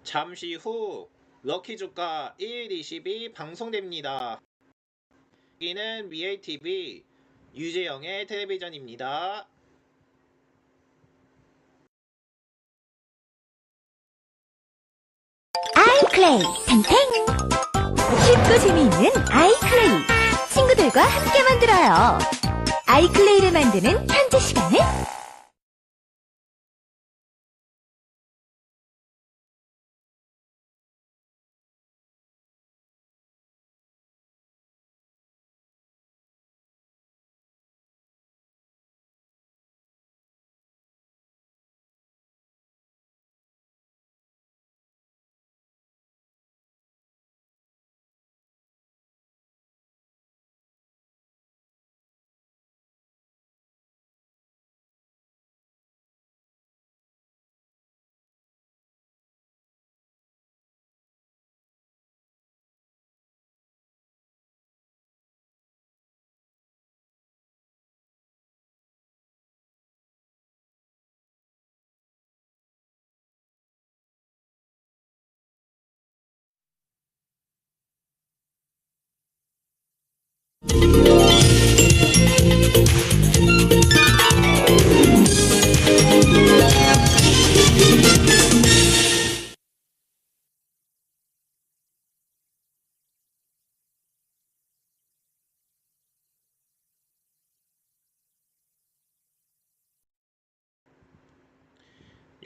잠시 후 럭키주가 1, 20이 방송됩니다. 여기는 VATV 유재영의 텔레비전입니다. 아이클레이 탱탱 쉽고 재미있는 아이클레이 친구들과 함께 만들어요. 아이클레이를 만드는 현재 시간은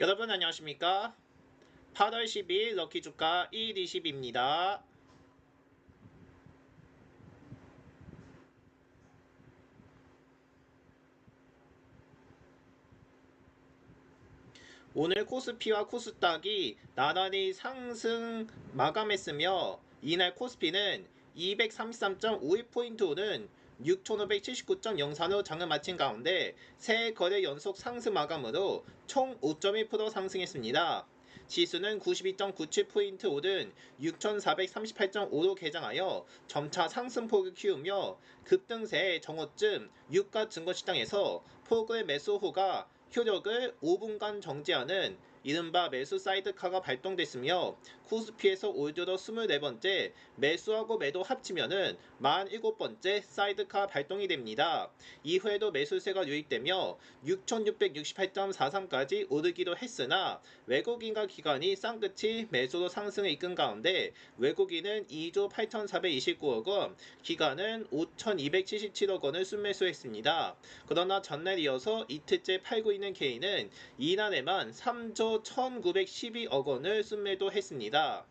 여러분 안녕하십니까? 8월 10일 럭키주가 1, 20입니다. 오늘 코스피와 코스닥이 나란히 상승 마감했으며 이날 코스피는 233.52포인트 오른 6,579.04로 장을 마친 가운데 세 거래 연속 상승 마감으로 총 5.1% 상승했습니다. 지수는 92.97포인트 오른 6,438.5로 개장하여 점차 상승폭을 키우며 급등세의 정오쯤 유가 증거시장에서 폭의 매수호가 효력을 5분간 정지하는 이른바 매수 사이드카가 발동됐으며 코스피에서 올 들어 24번째 매수하고 매도 합치면은 47번째 사이드카 발동이 됩니다. 이후에도 매수세가 유입되며 6668.43까지 오르기도 했으나 외국인과 기관이 쌍끝이 매수로 상승을 이끈 가운데 외국인은 2조 8,429억 원, 기관은 5,277억 원을 순매수했습니다. 그러나 전날 이어서 이틀째 팔고 있는 개인은 이날에만 3조 1,912억 원을 순매도했습니다.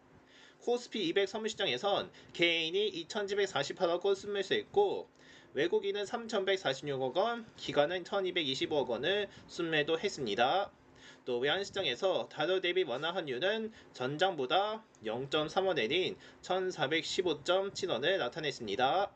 코스피 200 선물시장에선 개인이 2,748억 원 순매수했고 외국인은 3,146억 원, 기관은 1,225억 원을 순매도했습니다. 또 외환시장에서 달러 대비 원화 환율은 전장보다 0.35 내린 1,415.7원을 나타냈습니다.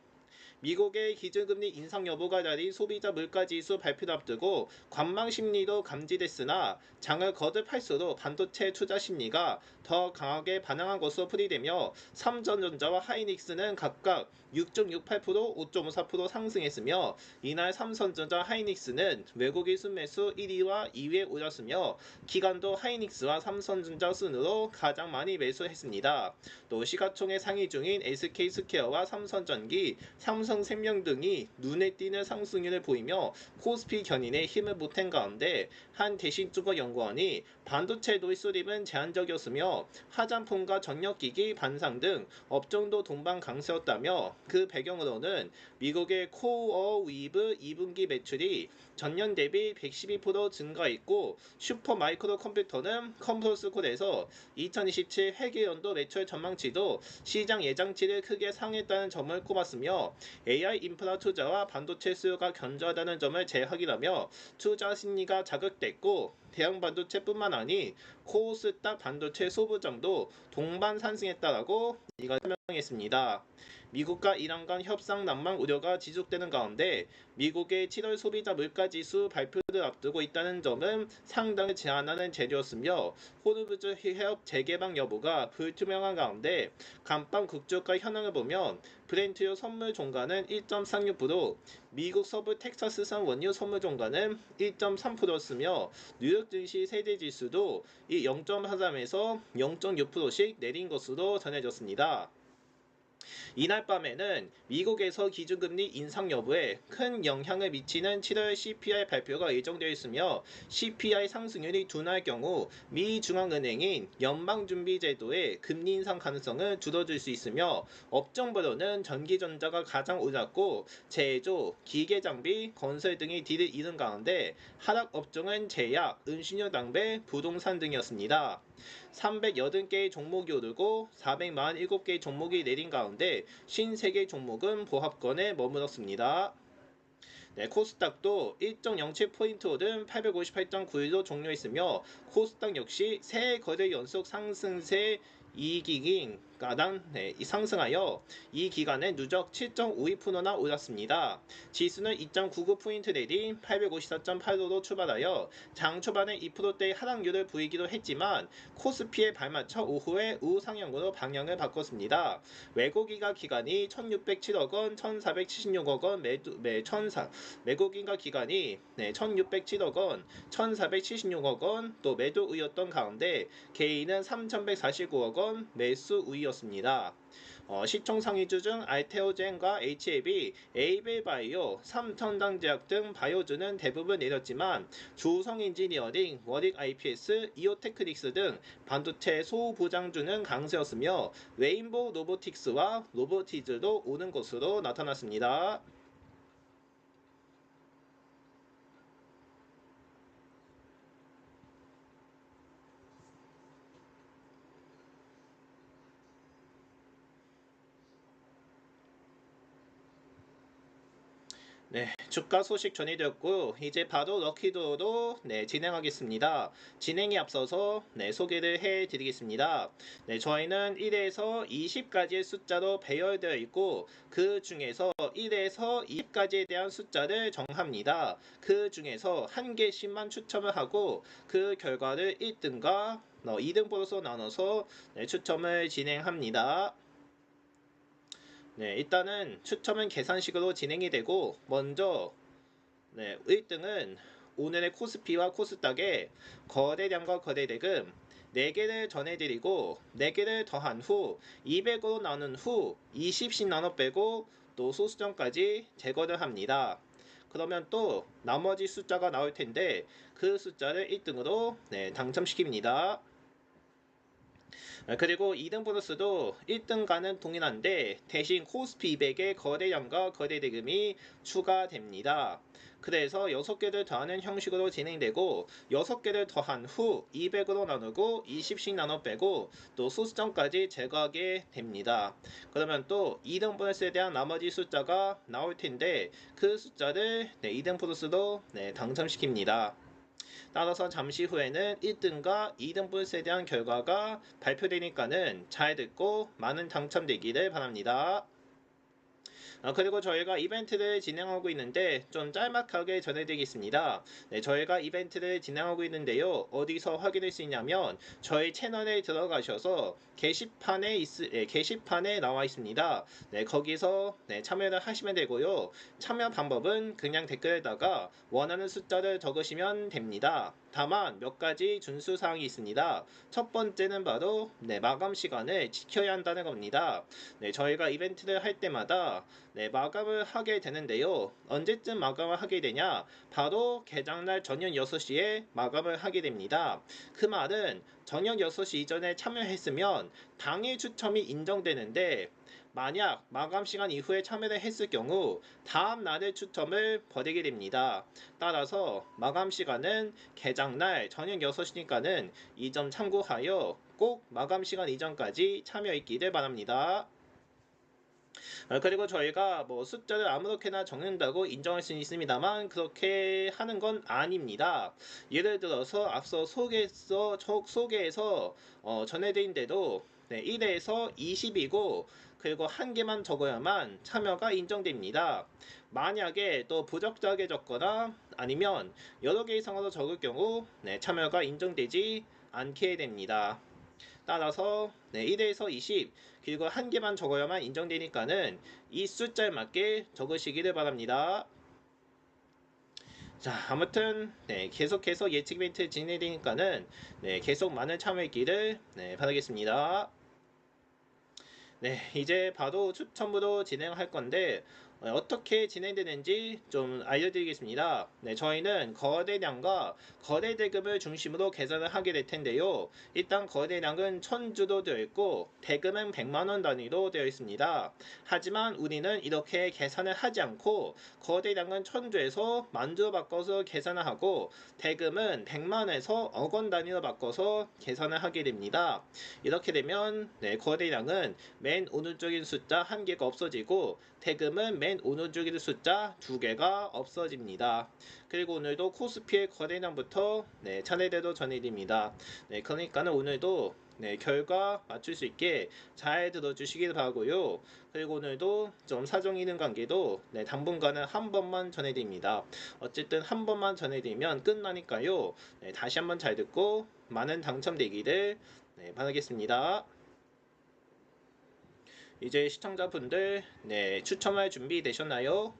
미국의 기준금리 인상 여부가 달린 소비자 물가지수 발표를 앞두고 관망 심리도 감지됐으나 장을 거듭할수록 반도체 투자 심리가 더 강하게 반응한 것으로 풀이되며 삼성전자와 하이닉스는 각각 6.68%, 5.54% 상승했으며 이날 삼성전자 하이닉스는 외국인 순매수 1위와 2위에 올랐으며 기관도 하이닉스와 삼성전자 순으로 가장 많이 매수했습니다. 또 시가총액 상위 중인 SK스퀘어와 삼성전기, 삼성생명 등이 눈에 띄는 상승률을 보이며 코스피 견인에 힘을 보탠 가운데 한 대신주거연구원이 반도체 도입수립은 제한적이었으며 화장품과 전력기기, 반상 등 업종도 동반 강세였다며 그 배경으로는 미국의 코어 위브 2분기 매출이 전년 대비 112% 증가했고 슈퍼마이크로 컴퓨터는 컴포스콜에서 2027 회계연도 매출 전망치도 시장 예상치를 크게 상회했다는 점을 꼽았으며 AI 인프라 투자와 반도체 수요가 견조하다는 점을 재확인하며 투자 심리가 자극됐고 대형 반도체뿐만 아닌 코스닥 반도체 소부장도 동반 상승했다라고 이가 설명했습니다. 미국과 이란 간 협상 난망 우려가 지속되는 가운데 미국의 7월 소비자 물가지수 발표를 앞두고 있다는 점은 상당히 제한하는 재료였으며 호르무즈 해협 재개방 여부가 불투명한 가운데 간밤 국제유가 현황을 보면 브렌트유 선물 종가는 1.36%, 미국 서부 텍사스산 원유 선물 종가는 1.3%였으며 뉴욕 증시 세대 지수도 이 0.43에서 0.6%씩 내린 것으로 전해졌습니다. 이날 밤에는 미국에서 기준금리 인상 여부에 큰 영향을 미치는 7월 CPI 발표가 예정되어 있으며 CPI 상승률이 둔화할 경우 미 중앙은행인 연방준비제도의 금리 인상 가능성을 줄어들 수 있으며 업종별로는 전기전자가 가장 올랐고 제조, 기계장비, 건설 등이 뒤를 이은 가운데 하락 업종은 제약, 음식료 당배, 부동산 등이었습니다. 380개의 종목이 오르고 447개의 종목이 내린 가운데 53개 종목은 보합권에 머물렀습니다. 네, 코스닥도 1.07포인트 오른 858.91로 종료했으며 코스닥 역시 새 거래 연속 상승세 이기긴 가당 상승하여 이 기간에 누적 7.52%나 올랐습니다. 지수는 2.99포인트 내린 854.85로 출발하여 장 초반에 2%대의 하락률을 보이기도 했지만 코스피에 발맞춰 오후에 우상향으로 방향을 바꿨습니다. 외국인가 기간이 1607억 원, 1476억 원 외국인가 기간이 1607억 원, 1476억 원 또 매도 의였던 가운데 개인은 3149억 원 매수 우위였습니다. 시총 상위주 중 알테오젠과 HAB, 에이벨바이오, 삼천당제약 등 바이오주는 대부분 내렸지만 조성엔지니어링, 워릭 IPS, 이오테크닉스 등 반도체 소보장주는 강세였으며 레인보우 로보틱스와 로보티즈도 오는 것으로 나타났습니다. 네, 주가 소식 전해드렸고 이제 바로 럭키드로 진행하겠습니다. 진행에 앞서서 소개를 해드리겠습니다. 저희는 1에서 20까지의 숫자로 배열되어 있고 그 중에서 1에서 20까지에 대한 숫자를 정합니다. 그 중에서 한 개씩만 추첨을 하고 그 결과를 1등과 2등으로서 나눠서 추첨을 진행합니다. 일단은 추첨은 계산식으로 진행이 되고 먼저 1등은 오늘의 코스피와 코스닥의 거래량과 거래대금 4개를 전해드리고 4개를 더한 후 200으로 나눈 후 20씩 나눠 빼고 또 소수점까지 제거를 합니다. 그러면 또 나머지 숫자가 나올 텐데 그 숫자를 1등으로 당첨시킵니다. 그리고 2등 보너스도 1등과는 동일한데 대신 코스피 200의 거래량과 거래대금이 추가됩니다. 그래서 6개를 더하는 형식으로 진행되고 6개를 더한 후 200으로 나누고 20씩 나눠 빼고 또 소수점까지 제거하게 됩니다. 그러면 또 2등 보너스에 대한 나머지 숫자가 나올 텐데 그 숫자를 2등 보너스로 당첨시킵니다. 따라서 잠시 후에는 1등과 2등 보너스에 대한 결과가 발표되니까는 잘 듣고 많은 당첨되기를 바랍니다. 그리고 저희가 이벤트를 진행하고 있는데 좀 짤막하게 전해드리겠습니다. 저희가 이벤트를 진행하고 있는데요. 어디서 확인할 수 있냐면 저희 채널에 들어가셔서 게시판에 나와 있습니다. 거기서 참여를 하시면 되고요. 참여 방법은 그냥 댓글에다가 원하는 숫자를 적으시면 됩니다. 다만 몇 가지 준수 사항이 있습니다. 첫 번째는 바로 마감 시간을 지켜야 한다는 겁니다. 저희가 이벤트를 할 때마다 마감을 하게 되는데요. 언제쯤 마감을 하게 되냐? 바로 개장날 저녁 6시에 마감을 하게 됩니다. 그 말은 저녁 6시 이전에 참여했으면 당일 추첨이 인정되는데 만약 마감 시간 이후에 참여를 했을 경우 다음 날의 추첨을 벌이게 됩니다. 따라서 마감 시간은 개장날 저녁 6시니까는 이 점 참고하여 꼭 마감 시간 이전까지 참여했기를 바랍니다. 그리고 저희가 뭐 숫자를 아무렇게나 적는다고 인정할 수는 있습니다만 그렇게 하는 건 아닙니다. 예를 들어서 앞서 소개에서 전해드린 대로 네, 1에서 20이고 그리고 한 개만 적어야만 참여가 인정됩니다. 만약에 또 부적절하게 적거나 아니면 여러 개 이상으로 적을 경우 네, 참여가 인정되지 않게 됩니다. 따라서 네, 1에서 20 그리고 한 개만 적어야만 인정되니까는 이 숫자에 맞게 적으시기를 바랍니다. 자, 아무튼 네, 계속해서 예측 이벤트 진행되니까는 네, 계속 많은 참여했기를 네, 바라겠습니다. 네, 이제 바로 추첨으로 진행할 건데 어떻게 진행되는지 좀 알려드리겠습니다. 네, 저희는 거래량과 거래 대금을 중심으로 계산을 하게 될 텐데요. 일단 거래량은 1000주로 되어 있고 대금은 100만원 단위로 되어 있습니다. 하지만 우리는 이렇게 계산을 하지 않고 거래량은 1000주에서 만주로 바꿔서 계산을 하고 대금은 100만원에서 억원 단위로 바꿔서 계산을 하게 됩니다. 이렇게 되면 네, 거래량은 맨 오른쪽인 숫자 1개가 없어지고 대금은 맨 오른쪽인 숫자 2개가 없어집니다. 그리고 오늘도 코스피의 거래량부터 네, 차례대로 전해드립니다. 네, 그러니까는 오늘도 네, 결과 맞출 수 있게 잘 들어주시길 바라고요. 그리고 오늘도 좀 사정 이능 관계도 네, 당분간은 한 번만 전해드립니다. 어쨌든 한 번만 전해드리면 끝나니까요. 네, 다시 한번 잘 듣고 많은 당첨되기를 네, 바라겠습니다. 이제 시청자분들 네, 추첨할 준비 되셨나요?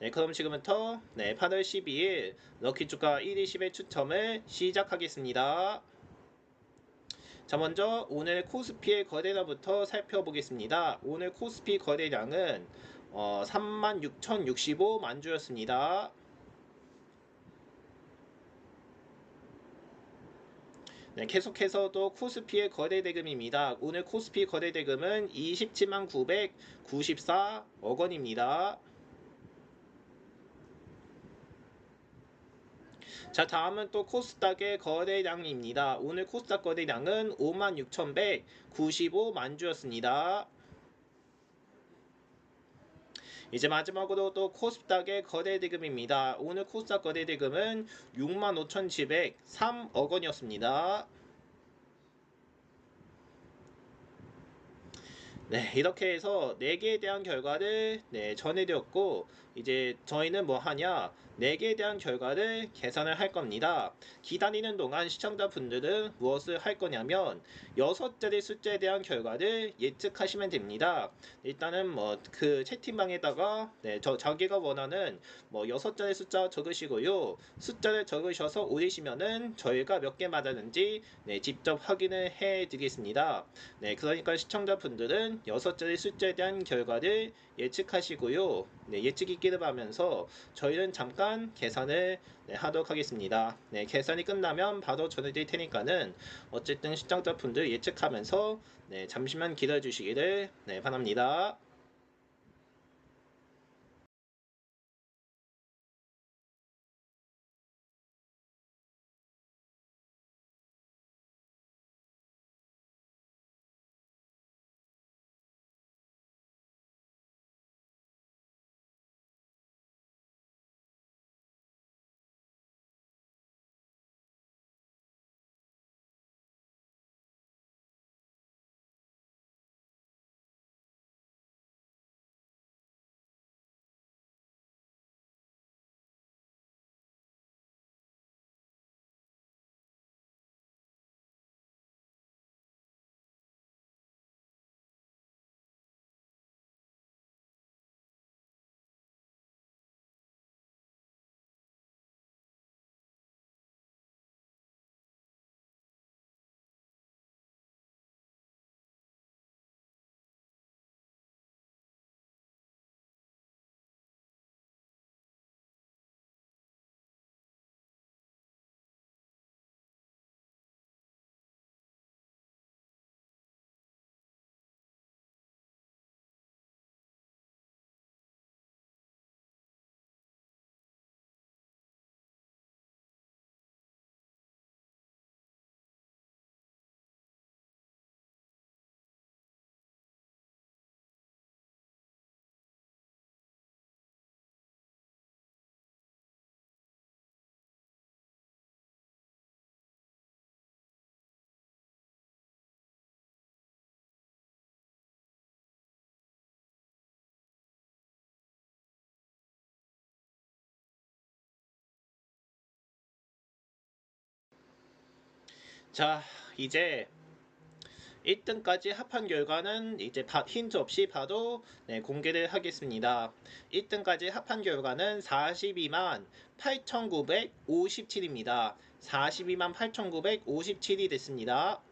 네, 그럼 지금부터 네, 8월 12일 럭키주가 1위 10회 추첨을 시작하겠습니다. 자, 먼저 오늘 코스피의 거래량부터 살펴보겠습니다. 오늘 코스피 거래량은 36,065만 주였습니다. 네, 계속해서 또 코스피의 거래 대금입니다. 오늘 코스피 거래 대금은 27만 994억 원입니다. 자, 다음은 또 코스닥의 거래량입니다. 오늘 코스닥 거래량은 56,195만 주였습니다. 이제 마지막으로 또 코스닥의 거래 대금입니다. 오늘 코스닥 거래 대금은 65,703억 원이었습니다. 네, 이렇게 해서 4개에 대한 결과를 네, 전해드렸고 이제 저희는 뭐 하냐 4개에 대한 결과를 계산을 할 겁니다. 기다리는 동안 시청자분들은 무엇을 할 거냐면 6자리 숫자에 대한 결과를 예측하시면 됩니다. 일단은 뭐 그 채팅방에다가 네, 자기가 원하는 뭐 6자리 숫자 적으시고요. 숫자를 적으셔서 올리시면은 저희가 몇 개 맞았는지 네, 직접 확인을 해 드리겠습니다. 네, 그러니까 시청자분들은 6자리 숫자에 대한 결과를 예측하시고요. 네, 예측 있기를 바라면서 저희는 잠깐 계산을 네, 하도록 하겠습니다. 네, 계산이 끝나면 바로 전해드릴 테니까는 어쨌든 시청자분들 예측하면서 네, 잠시만 기다려 주시기를 네, 바랍니다. 자, 이제 1등까지 합한 결과는 이제 힌트 없이 바로 공개를 하겠습니다. 1등까지 합한 결과는 42만 8,957입니다. 42만 8,957이 됐습니다.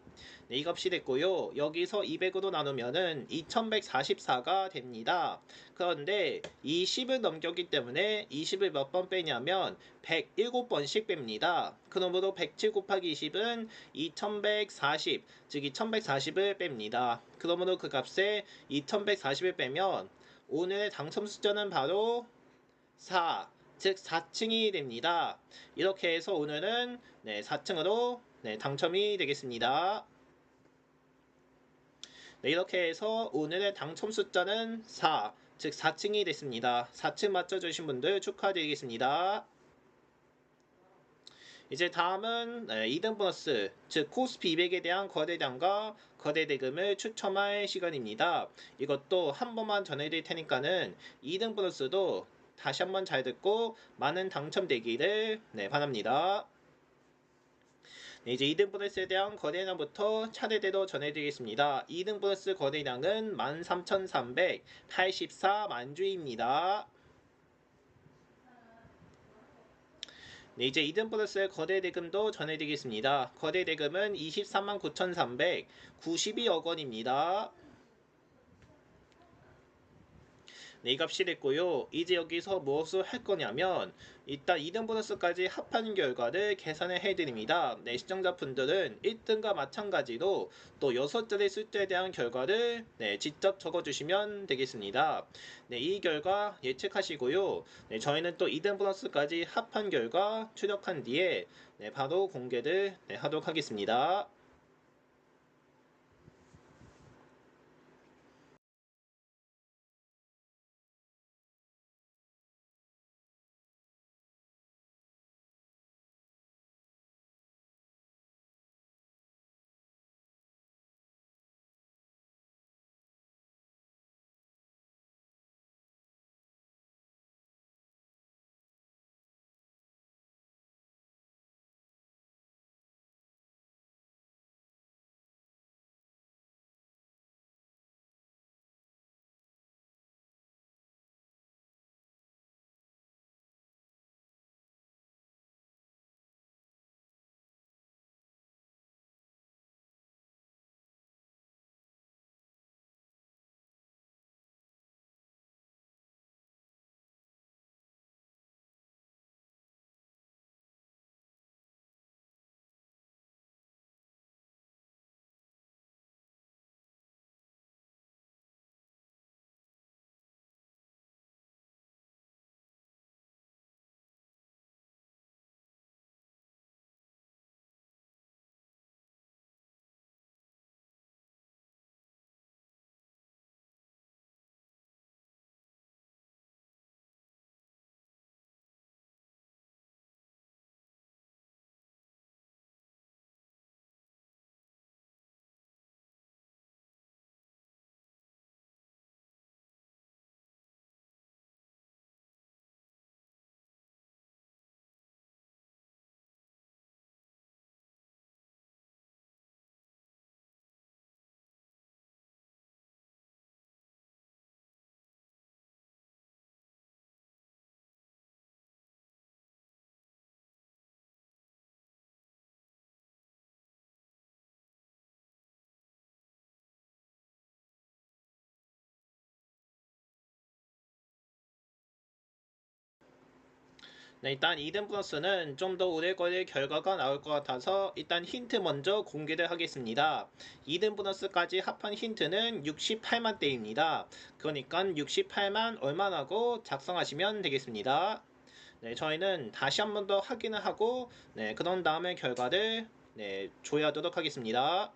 네, 이 값이 됐고요. 여기서 200으로 나누면은 2144가 됩니다. 그런데 이 10을 넘겼기 때문에 20을 몇 번 빼냐면 107번씩 뺍니다. 그러므로 107 곱하기 20은 2140, 즉 2140을 뺍니다. 그러므로 그 값에 2140을 빼면 오늘의 당첨 숫자는 바로 4, 즉 4층이 됩니다. 이렇게 해서 오늘은 4층으로 당첨이 되겠습니다. 네, 이렇게 해서 오늘의 당첨 숫자는 4, 즉 4층이 됐습니다. 4층 맞춰주신 분들 축하드리겠습니다. 이제 다음은 2등 보너스, 즉 코스피 200에 대한 거래량과 거래 대금을 추첨할 시간입니다. 이것도 한 번만 전해드릴 테니까는 2등 보너스도 다시 한번 잘 듣고 많은 당첨되기를 바랍니다. 네, 이제 2등 보너스에 대한 거래량부터 차례대로 전해드리겠습니다. 2등 보너스 거래량은 13,384만 주입니다. 네, 이제 2등 보너스의 거래 대금도 전해드리겠습니다. 거래 대금은 23만 9,392억 원입니다. 네, 이 값이 됐고요. 이제 여기서 무엇을 할 거냐면 일단 2등 보너스까지 합한 결과를 계산을 해드립니다. 네, 시청자분들은 1등과 마찬가지로 또 6자리 숫자에 대한 결과를 직접 적어주시면 되겠습니다. 네, 이 결과 예측하시고요. 네, 저희는 또 2등 보너스까지 합한 결과 추적한 뒤에 바로 공개를 하도록 하겠습니다. 네, 일단 2등 플러스는 좀 더 오래 걸릴 결과가 나올 것 같아서 일단 힌트 먼저 공개를 하겠습니다. 2등 보너스까지 합한 힌트는 68만 대입니다. 그러니까 68만 얼마라고 작성하시면 되겠습니다. 네, 저희는 다시 한 번 더 확인을 하고 그런 다음에 결과를 조회하도록 하겠습니다.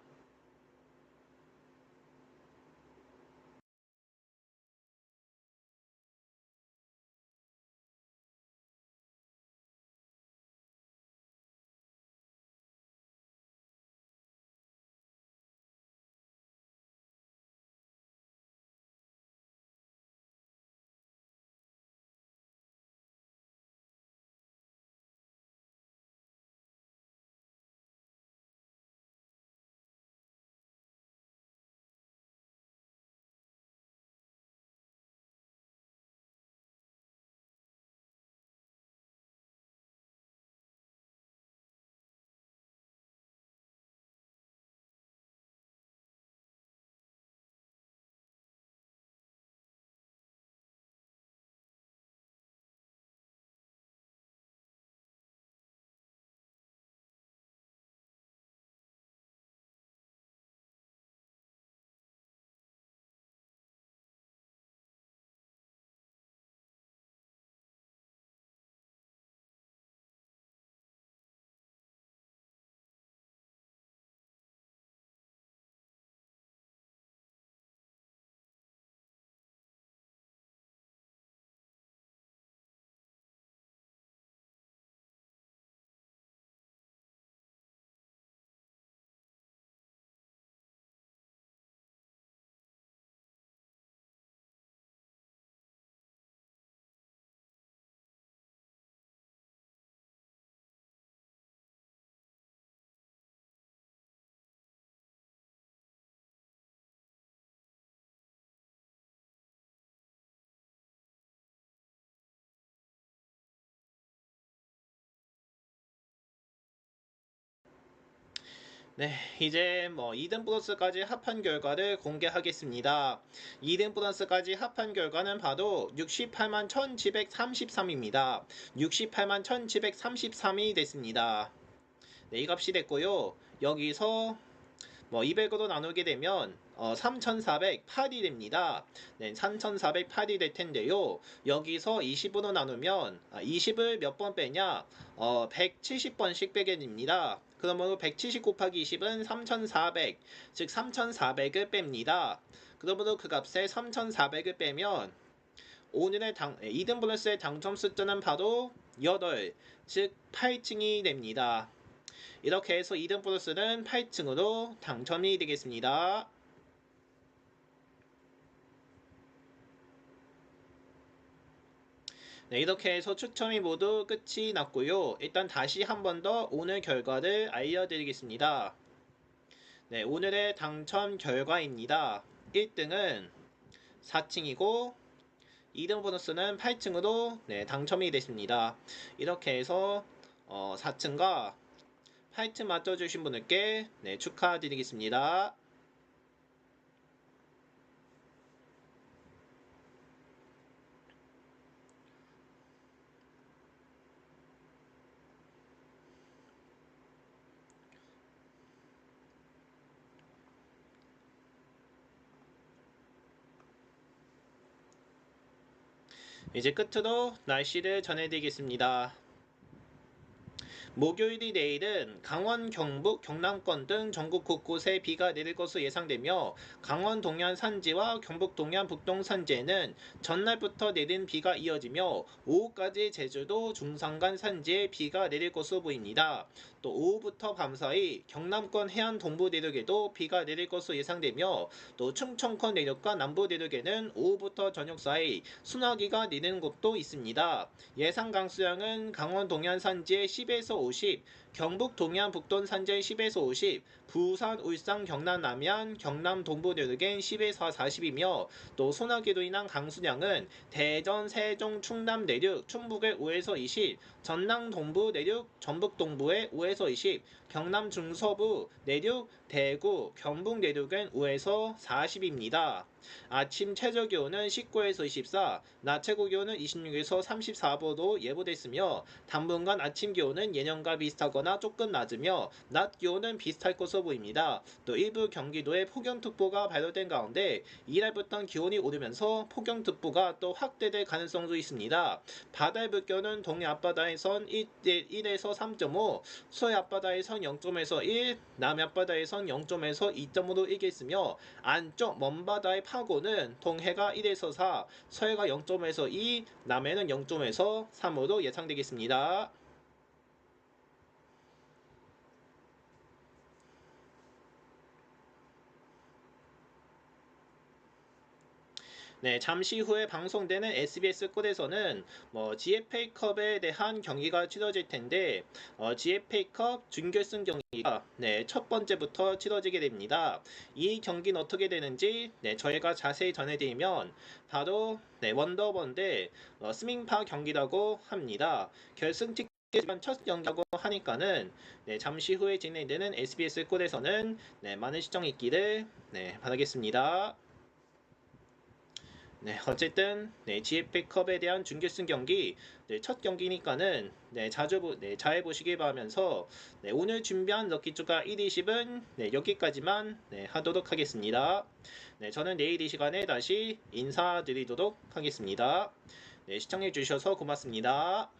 네, 이제 2등 보너스까지 합한 결과를 공개하겠습니다. 2등 보너스까지 합한 결과는 바로 68만 1733입니다. 68만 1733이 됐습니다. 네, 이 값이 됐고요. 여기서 200으로 나누게 되면 3408이 됩니다. 네, 3408이 될 텐데요. 여기서 20으로 나누면 20을 몇 번 빼냐? 170번씩 빼게 됩니다. 그러므로 170 곱하기 20은 3400, 즉 3400을 뺍니다. 그러므로 그 값에 3400을 빼면 오늘의 2등 보너스의 당첨 숫자는 바로 8, 즉 8층이 됩니다. 이렇게 해서 2등 보너스는 8층으로 당첨이 되겠습니다. 네, 이렇게 해서 추첨이 모두 끝이 났고요. 일단 다시 한 번 더 오늘 결과를 알려드리겠습니다. 네, 오늘의 당첨 결과입니다. 1등은 4층이고 2등 보너스는 8층으로 당첨이 됐습니다. 이렇게 해서 4층과 8층 맞춰주신 분들께 축하드리겠습니다. 이제 끝으로 날씨를 전해드리겠습니다. 목요일이 내일은 강원, 경북, 경남권 등 전국 곳곳에 비가 내릴 것으로 예상되며 강원 동해안 산지와 경북 동해안 북동 산지에는 전날부터 내린 비가 이어지며 오후까지 제주도 중산간 산지에 비가 내릴 것으로 보입니다. 또 오후부터 밤사이 경남권 해안 동부 내륙에도 비가 내릴 것으로 예상되며 또 충청권 내륙과 남부 내륙에는 오후부터 저녁 사이 소나기가 내리는 곳도 있습니다. 예상 강수량은 강원 동해안 산지에 10에서 50, 경북 동해안 북동 산지에 10에서 50, 부산, 울산, 경남 남해안, 경남 동부 내륙엔 10에서 40이며 또 소나기로 인한 강수량은 대전, 세종, 충남 내륙, 충북의 5에서 20, 전남 동부 내륙, 전북 동부의 5에서 20, 경남 중서부 내륙, 대구, 경북 내륙엔 5에서 40입니다. 아침 최저 기온은 19에서 24, 낮 최고 기온은 26에서 34도로 예보됐으며 당분간 아침 기온은 예년과 비슷하거나 조금 낮으며 낮 기온은 비슷할 것으로 보입니다. 또 일부 경기도에 폭염특보가 발효된 가운데 이날부터 기온이 오르면서 폭염특보가 또 확대될 가능성도 있습니다. 바다의 물결은 동해 앞바다에선 1에서 3.5, 서해 앞바다에선 0.에서 1, 남해 앞바다에선 0.에서 2.5로 일겠으며 안쪽 먼바다의 파고는 동해가 1에서 4, 서해가 0.에서 2, 남해는 0.에서 3으로 예상되겠습니다. 네, 잠시 후에 방송되는 SBS 꼴에서는 GFA컵에 대한 경기가 치러질 텐데 GFA컵 준결승 경기가 첫 번째부터 치러지게 됩니다. 이 경기는 어떻게 되는지 저희가 자세히 전해드리면 바로 원더번데 스밍파 경기라고 합니다. 결승 티켓 첫 경기라고 하니까는 잠시 후에 진행되는 SBS 꼴에서는 많은 시청 있기를 바라겠습니다. 어쨌든 GFA컵에 대한 준결승 경기 첫 경기니까는 잘 보시길 바라면서 오늘 준비한 럭키주가 1, 20은 여기까지만 하도록 하겠습니다. 저는 내일 이 시간에 다시 인사드리도록 하겠습니다. 시청해 주셔서 고맙습니다.